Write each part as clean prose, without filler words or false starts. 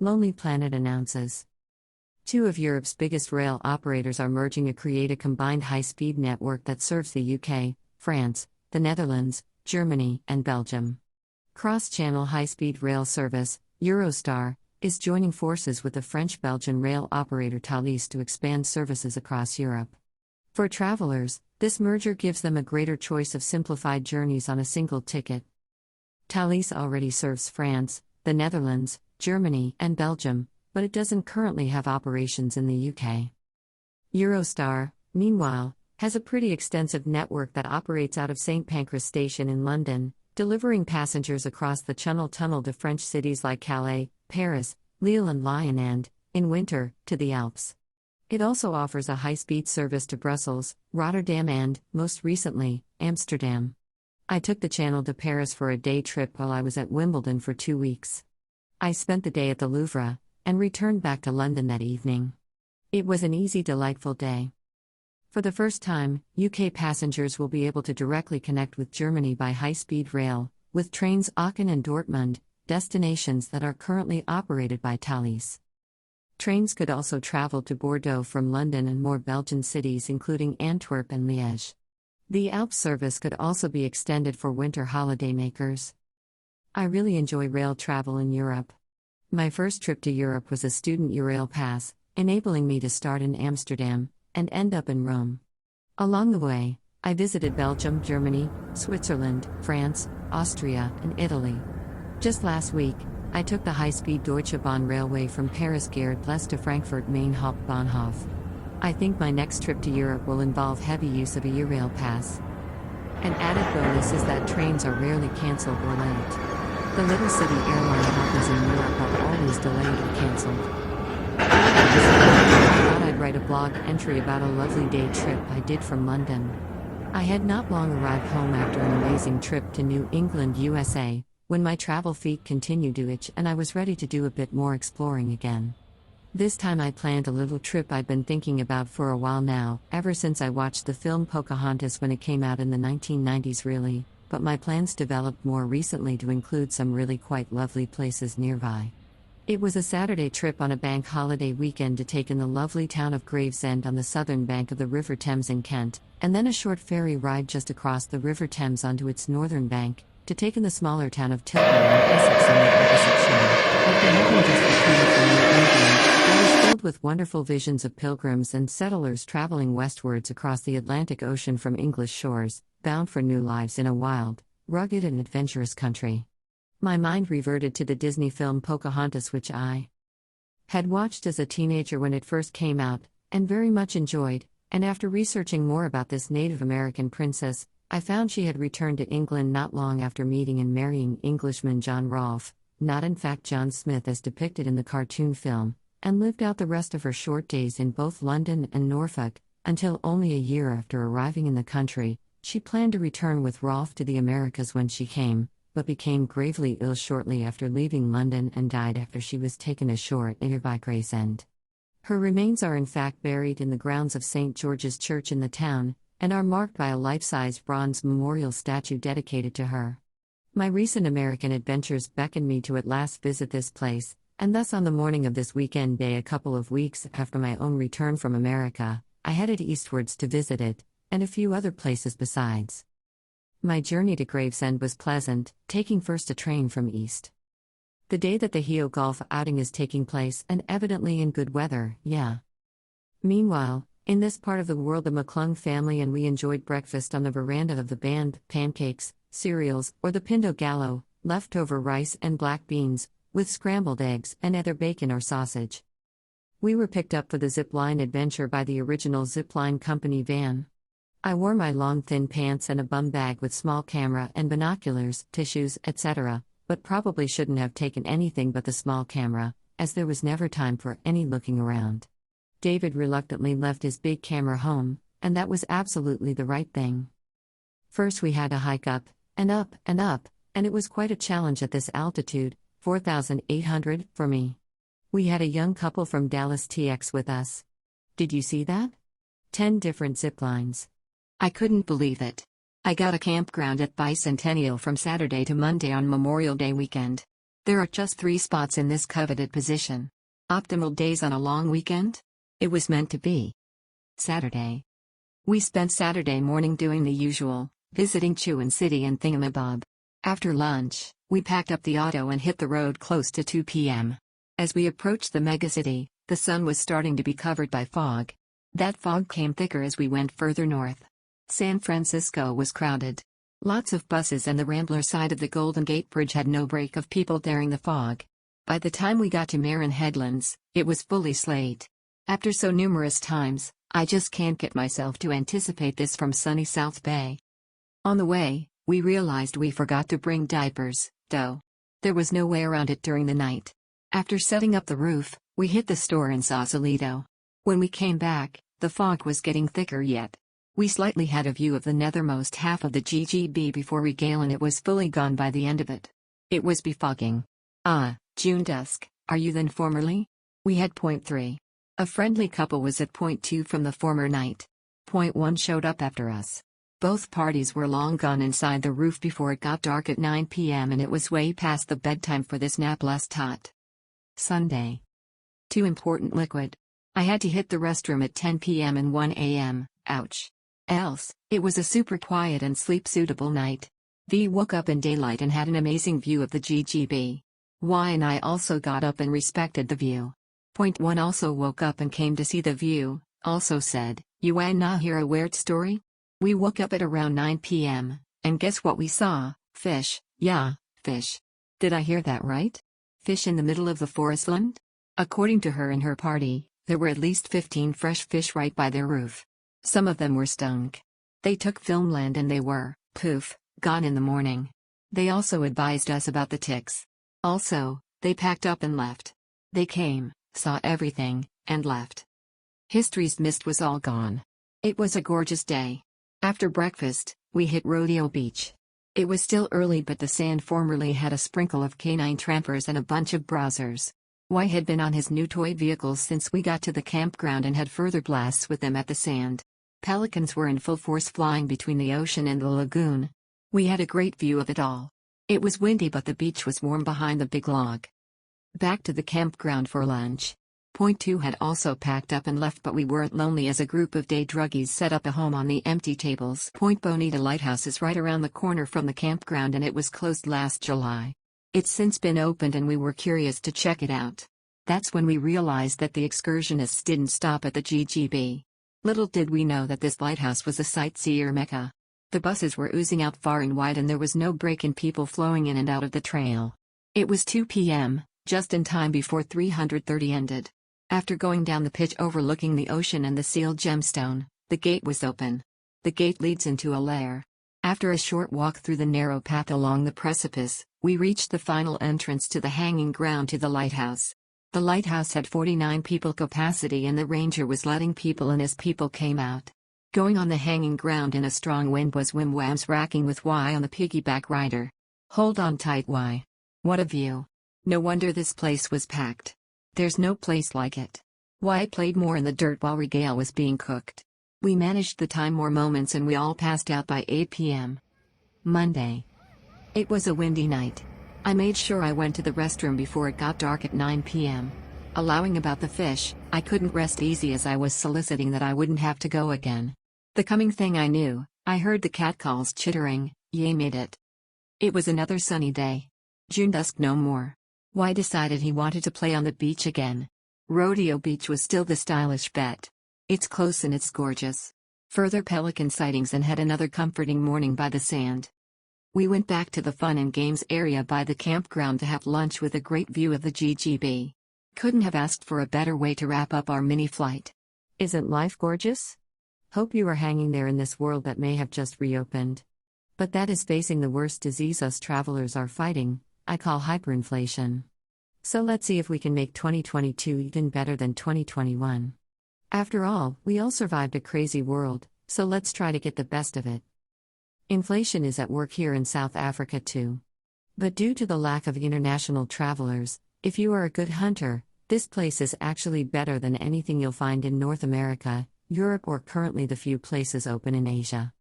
Lonely Planet announces. Two of Europe's biggest rail operators are merging to create a combined high-speed network that serves the UK, France, the Netherlands, Germany, and Belgium. Cross-channel high-speed rail service, Eurostar, is joining forces with the French-Belgian rail operator Thalys to expand services across Europe. For travelers, this merger gives them a greater choice of simplified journeys on a single ticket. Thalys already serves France, the Netherlands, Germany, and Belgium, but it doesn't currently have operations in the UK. Eurostar, meanwhile, has a pretty extensive network that operates out of St Pancras Station in London, delivering passengers across the Channel Tunnel to French cities like Calais, Paris, Lille and Lyon and, in winter, to the Alps. It also offers a high-speed service to Brussels, Rotterdam and, most recently, Amsterdam. I took the Channel to Paris for a day trip while I was at Wimbledon for 2 weeks. I spent the day at the Louvre, and returned back to London that evening. It was an easy, delightful day. For the first time, UK passengers will be able to directly connect with Germany by high-speed rail, with trains Aachen and Dortmund, destinations that are currently operated by Thalys. Trains could also travel to Bordeaux from London and more Belgian cities including Antwerp and Liège. The Alps service could also be extended for winter holidaymakers. I really enjoy rail travel in Europe. My first trip to Europe was a student Eurail pass, enabling me to start in Amsterdam and end up in Rome. Along the way, I visited Belgium, Germany, Switzerland, France, Austria, and Italy. Just last week, I took the high-speed Deutsche Bahn railway from Paris Gare de l'Est to Frankfurt Main Hauptbahnhof. I think my next trip to Europe will involve heavy use of a Eurail pass. An added bonus is that trains are rarely cancelled or late. The little city airline hoppers in Europe are always delayed or cancelled. I thought I'd write a blog entry about a lovely day trip I did from London. I had not long arrived home after an amazing trip to New England, USA, when my travel feet continued to itch and I was ready to do a bit more exploring again. This time I planned a little trip I'd been thinking about for a while now, ever since I watched the film Pocahontas when it came out in the 1990s really, but my plans developed more recently to include some really quite lovely places nearby. It was a Saturday trip on a bank holiday weekend to take in the lovely town of Gravesend on the southern bank of the River Thames in Kent, and then a short ferry ride just across the River Thames onto its northern bank, to take in the smaller town of Tilbury in Essex on the opposite shore. After having just retreated from New England, I was filled with wonderful visions of pilgrims and settlers traveling westwards across the Atlantic Ocean from English shores, bound for new lives in a wild, rugged and adventurous country. My mind reverted to the Disney film Pocahontas, which I had watched as a teenager when it first came out, and very much enjoyed, and after researching more about this Native American princess, I found she had returned to England not long after meeting and marrying Englishman John Rolfe, not in fact John Smith as depicted in the cartoon film, and lived out the rest of her short days in both London and Norfolk, until only a year after arriving in the country, she planned to return with Rolfe to the Americas when she came, but became gravely ill shortly after leaving London and died after she was taken ashore at nearby Gravesend. Her remains are in fact buried in the grounds of St. George's Church in the town, and are marked by a life-size bronze memorial statue dedicated to her. My recent American adventures beckoned me to at last visit this place, and thus on the morning of this weekend day a couple of weeks after my own return from America, I headed eastwards to visit it, and a few other places besides. My journey to Gravesend was pleasant, taking first a train from east. The day that the Heo Golf outing is taking place, and evidently in good weather, yeah. Meanwhile, in this part of the world the McClung family and we enjoyed breakfast on the veranda of the band, pancakes, cereals, or the Pinto Gallo, leftover rice and black beans, with scrambled eggs and either bacon or sausage. We were picked up for the zip line adventure by the original Zipline Company van. I wore my long thin pants and a bum bag with small camera and binoculars, tissues, etc., but probably shouldn't have taken anything but the small camera, as there was never time for any looking around. David reluctantly left his big camera home, and that was absolutely the right thing. First we had to hike up, and up, and up, and it was quite a challenge at this altitude, 4,800, for me. We had a young couple from Dallas TX with us. Did you see that? 10 different zip lines. I couldn't believe it. I got a campground at Bicentennial from Saturday to Monday on Memorial Day weekend. There are just 3 spots in this coveted position. Optimal days on a long weekend? It was meant to be. Saturday. We spent Saturday morning doing the usual, visiting Chuan City and Thingamabob. After lunch, we packed up the auto and hit the road close to 2 p.m. As we approached the megacity, the sun was starting to be covered by fog. That fog came thicker as we went further north. San Francisco was crowded. Lots of buses, and the Rambler side of the Golden Gate Bridge had no break of people during the fog. By the time we got to Marin Headlands, it was fully slate. After so numerous times, I just can't get myself to anticipate this from sunny South Bay. On the way, we realized we forgot to bring diapers, though. There was no way around it during the night. After setting up the roof, we hit the store in Sausalito. When we came back, the fog was getting thicker yet. We slightly had a view of the nethermost half of the GGB before regale, and it was fully gone by the end of it. It was befogging. June dusk, are you then formerly? We had point 3. A friendly couple was at point 2 from the former night. Point 1 showed up after us. Both parties were long gone inside the roof before it got dark at 9 p.m. and it was way past the bedtime for this nap last tot. Sunday. Too important liquid. I had to hit the restroom at 10 p.m. and 1 a.m., ouch. Else, it was a super quiet and sleep-suitable night. V woke up in daylight and had an amazing view of the GGB. Y and I also got up and respected the view. Point 1 also woke up and came to see the view, also said, "You wanna hear a weird story?" We woke up at around 9 p.m., and guess what we saw? Fish, yeah, fish. Did I hear that right? Fish in the middle of the forestland? According to her and her party, there were at least 15 fresh fish right by their roof. Some of them were stunk. They took filmland and they were, poof, gone in the morning. They also advised us about the ticks. Also, they packed up and left. They came, saw everything, and left. History's mist was all gone. It was a gorgeous day. After breakfast, we hit Rodeo Beach. It was still early, but the sand formerly had a sprinkle of canine trampers and a bunch of browsers. Y had been on his new toy vehicles since we got to the campground and had further blasts with them at the sand. Pelicans were in full force flying between the ocean and the lagoon. We had a great view of it all. It was windy, but the beach was warm behind the big log. Back to the campground for lunch. Point 2 had also packed up and left, but we weren't lonely as a group of day druggies set up a home on the empty tables. Point Bonita Lighthouse is right around the corner from the campground and it was closed last July. It's since been opened and we were curious to check it out. That's when we realized that the excursionists didn't stop at the GGB. Little did we know that this lighthouse was a sightseer mecca. The buses were oozing out far and wide and there was no break in people flowing in and out of the trail. It was 2 p.m., just in time before 330 ended. After going down the pitch overlooking the ocean and the sealed gemstone, the gate was open. The gate leads into a lair. After a short walk through the narrow path along the precipice, we reached the final entrance to the hanging ground to the lighthouse. The lighthouse had 49 people capacity and the ranger was letting people in as people came out. Going on the hanging ground in a strong wind was Wim Wam's racking with Y on the piggyback rider. Hold on tight, Y. What a view. No wonder this place was packed. There's no place like it. Y played more in the dirt while regale was being cooked. We managed the time more moments and we all passed out by 8 p.m. Monday. It was a windy night. I made sure I went to the restroom before it got dark at 9 p.m. Allowing about the fish, I couldn't rest easy as I was soliciting that I wouldn't have to go again. The coming thing I knew, I heard the catcalls chittering, yay made it. It was another sunny day. June dusk no more. Y decided he wanted to play on the beach again. Rodeo Beach was still the stylish bet. It's close and it's gorgeous. Further pelican sightings and had another comforting morning by the sand. We went back to the fun and games area by the campground to have lunch with a great view of the GGB. Couldn't have asked for a better way to wrap up our mini flight. Isn't life gorgeous? Hope you are hanging there in this world that may have just reopened. But that is facing the worst disease us travelers are fighting, I call hyperinflation. So let's see if we can make 2022 even better than 2021. After all, we all survived a crazy world, so let's try to get the best of it. Inflation is at work here in South Africa too. But due to the lack of international travelers, if you are a good hunter, this place is actually better than anything you'll find in North America, Europe, or currently the few places open in Asia.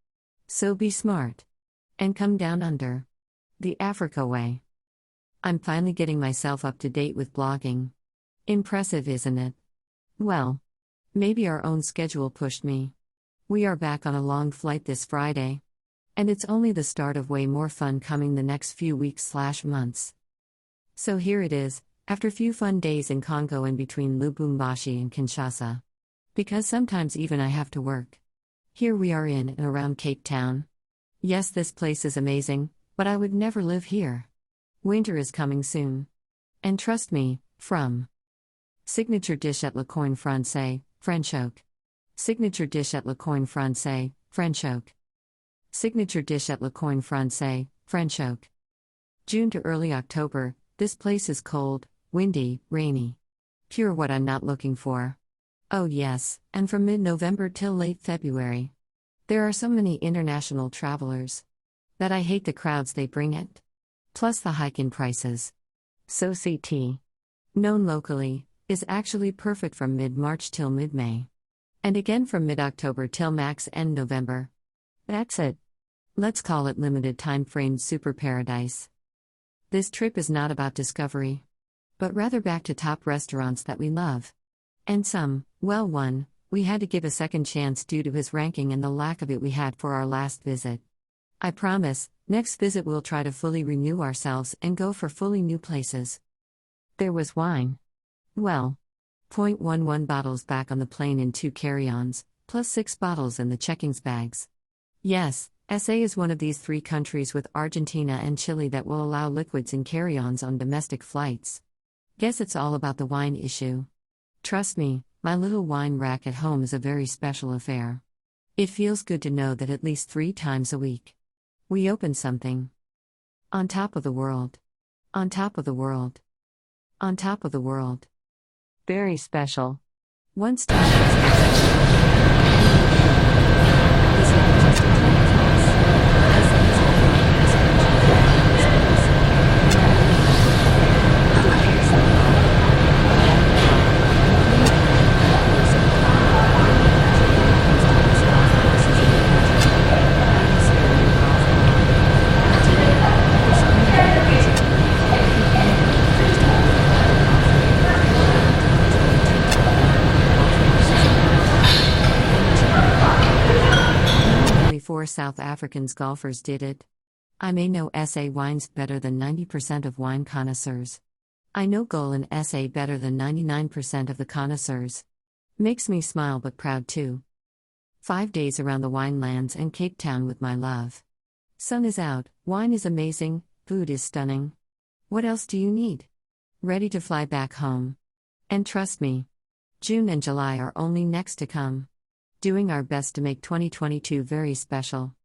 So be smart. And come down under. The Africa way. I'm finally getting myself up to date with blogging. Impressive, isn't it? Well, maybe our own schedule pushed me. We are back on a long flight this Friday. And it's only the start of way more fun coming the next few weeks/months. So here it is, after few fun days in Congo and between Lubumbashi and Kinshasa. Because sometimes even I have to work. Here we are in and around Cape Town. Yes, this place is amazing, but I would never live here. Winter is coming soon. And trust me, from signature dish at Le Coin Francais, French oak. Signature dish at Le Coin Francais, French oak. Signature dish at Le Coin Francais, French oak. June to early October, this place is cold, windy, rainy. Pure what I'm not looking for. Oh yes, and from mid-November till late February. There are so many international travelers that I hate the crowds they bring it. Plus the hike in prices. So CT, known locally, is actually perfect from mid-March till mid-May. And again from mid-October till max end November. That's it. Let's call it limited time frame super paradise. This trip is not about discovery, but rather back to top restaurants that we love. And some, well, one, we had to give a second chance due to his ranking and the lack of it we had for our last visit. I promise, next visit we'll try to fully renew ourselves and go for fully new places. There was wine. Well, 0.11 bottles back on the plane in 2 carry-ons, plus 6 bottles in the checkings bags. Yes, SA is one of these 3 countries with Argentina and Chile that will allow liquids in carry-ons on domestic flights. Guess it's all about the wine issue. Trust me, my little wine rack at home is a very special affair. It feels good to know that at least 3 times a week we open something. On top of the world. On top of the world. On top of the world. Very special. One star. Four South Africans golfers did it. I may know SA wines better than 90% of wine connoisseurs. I know goal in SA better than 99% of the connoisseurs. Makes me smile but proud too. 5 days around the winelands and Cape Town with my love. Sun is out, wine is amazing, food is stunning. What else do you need? Ready to fly back home. And trust me, June and July are only next to come. Doing our best to make 2022 very special.